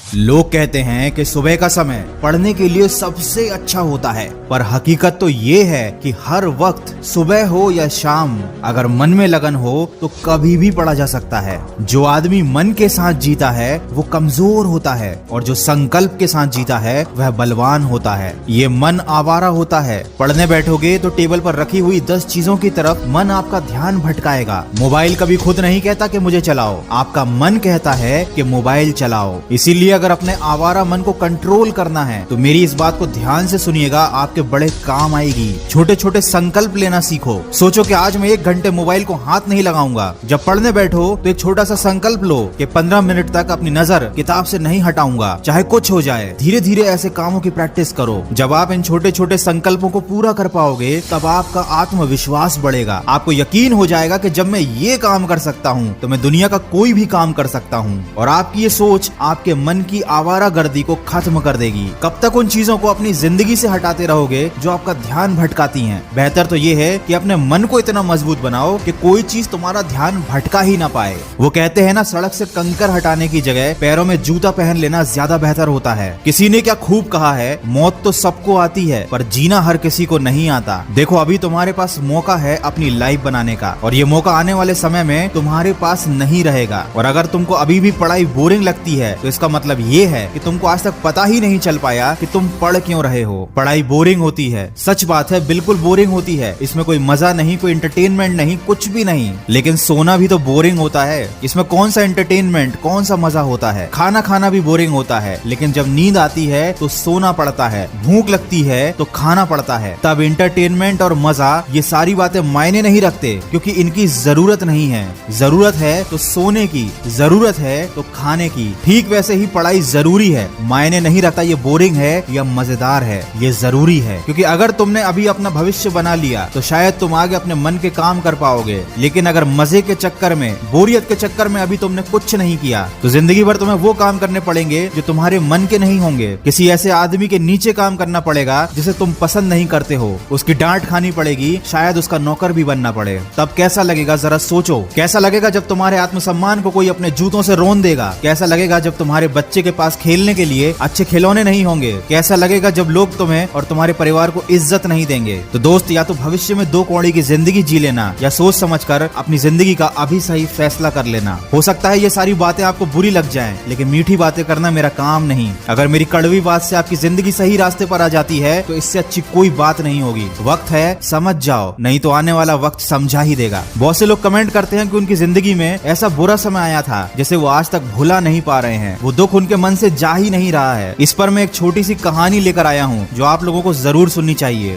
लोग कहते हैं कि सुबह का समय पढ़ने के लिए सबसे अच्छा होता है, पर हकीकत तो ये है कि हर वक्त सुबह हो या शाम अगर मन में लगन हो तो कभी भी पढ़ा जा सकता है। जो आदमी मन के साथ जीता है वो कमजोर होता है और जो संकल्प के साथ जीता है वह बलवान होता है। ये मन आवारा होता है। पढ़ने बैठोगे तो टेबल पर रखी हुई 10 चीजों की तरफ मन आपका ध्यान भटकाएगा। मोबाइल कभी खुद नहीं कहता कि मुझे चलाओ, आपका मन कहता है कि मोबाइल चलाओ। इसीलिए अगर अपने आवारा मन को कंट्रोल करना है तो मेरी इस बात को ध्यान से सुनिएगा, आपके बड़े काम आएगी। छोटे छोटे संकल्प लेना सीखो। सोचो कि आज मैं 1 घंटे मोबाइल को हाथ नहीं लगाऊंगा। जब पढ़ने बैठो तो एक छोटा सा संकल्प लो कि 15 मिनट तक अपनी नजर किताब से नहीं हटाऊंगा, चाहे कुछ हो जाए। धीरे धीरे ऐसे कामों की प्रैक्टिस करो। जब आप इन छोटे छोटे संकल्पों को पूरा कर पाओगे तब आपका आत्मविश्वास बढ़ेगा। आपको यकीन हो जाएगा कि जब मैं ये काम कर सकता हूँ तो मैं दुनिया का कोई भी काम कर सकता हूँ। और आपकी ये सोच आपके मन की आवारागर्दी को खत्म कर देगी। कब तक उन चीजों को अपनी जिंदगी से हटाते रहोगे जो आपका ध्यान भटकाती हैं? बेहतर तो ये है कि अपने मन को इतना मजबूत बनाओ कि कोई चीज तुम्हारा ध्यान भटका ही ना पाए। वो कहते हैं ना, सड़क से कंकर हटाने की जगह पैरों में जूता पहन लेना ज्यादा बेहतर होता है। किसी ने क्या खूब कहा है, मौत तो सबको आती है पर जीना हर किसी को नहीं आता। देखो, अभी तुम्हारे पास मौका है अपनी लाइफ बनाने का, और ये मौका आने वाले समय में तुम्हारे पास नहीं रहेगा। और अगर तुमको अभी भी पढ़ाई बोरिंग लगती है तो इसका मतलब ये है कि तुमको आज तक पता ही नहीं चल पाया कि तुम पढ़ क्यों रहे हो। पढ़ाई बोरिंग होती है, सच बात है, बिल्कुल बोरिंग होती है। इसमें कोई मजा नहीं, कोई एंटरटेनमेंट नहीं, कुछ भी नहीं। लेकिन सोना भी तो बोरिंग होता है। इसमें कौन सा एंटरटेनमेंट, कौन सा मजा होता है? खाना खाना भी बोरिंग होता है, लेकिन जब नींद आती है तो सोना पड़ता है। भूख लगती है तो खाना पड़ता है। तब एंटरटेनमेंट और मजा, ये सारी बातें मायने नहीं रखते, क्योंकि इनकी जरूरत नहीं है। जरूरत है तो सोने की, जरूरत है तो खाने की। ठीक वैसे ही पढ़ाई जरूरी है। मायने नहीं रखता ये बोरिंग है या मजेदार है, ये जरूरी है। क्योंकि अगर तुमने अभी अपना भविष्य बना लिया तो शायद तुम आगे अपने मन के काम कर पाओगे। लेकिन अगर मजे के चक्कर में, बोरियत के चक्कर में अभी तुमने कुछ नहीं किया तो जिंदगी भर तुम्हें वो काम करने पड़ेंगे जो तुम्हारे मन के नहीं होंगे। किसी ऐसे आदमी के नीचे काम करना पड़ेगा जिसे तुम पसंद नहीं करते हो। उसकी डांट खानी पड़ेगी, शायद उसका नौकर भी बनना पड़े। तब कैसा लगेगा जरा सोचो। कैसा लगेगा जब तुम्हारे आत्मसम्मान को कोई अपने जूतों से रोन देगा? कैसा लगेगा जब तुम्हारे बच्चे के पास खेलने के लिए अच्छे खिलौने नहीं होंगे? कैसा लगेगा जब लोग तुम्हें और तुम्हारे परिवार को इज्जत नहीं देंगे? तो दोस्त, या तो भविष्य में 2 कौड़ी की जिंदगी जी लेना या सोच समझकर अपनी जिंदगी का अभी सही फैसला कर लेना। हो सकता है ये सारी बातें आपको बुरी लग जाएं, लेकिन मीठी बातें करना मेरा काम नहीं। अगर मेरी कड़वी बात से आपकी जिंदगी सही रास्ते पर आ जाती है तो इससे अच्छी कोई बात नहीं होगी। वक्त है, समझ जाओ, नहीं तो आने वाला वक्त समझा ही देगा। बहुत से लोग कमेंट करते हैं कि उनकी जिंदगी में ऐसा बुरा समय आया था जिसे वो आज तक भुला नहीं पा रहे हैं। वो दुख उनके मन से जा ही नहीं रहा है। इस पर मैं एक छोटी सी कहानी लेकर आया हूँ जो आप लोगों को जरूर सुननी चाहिए।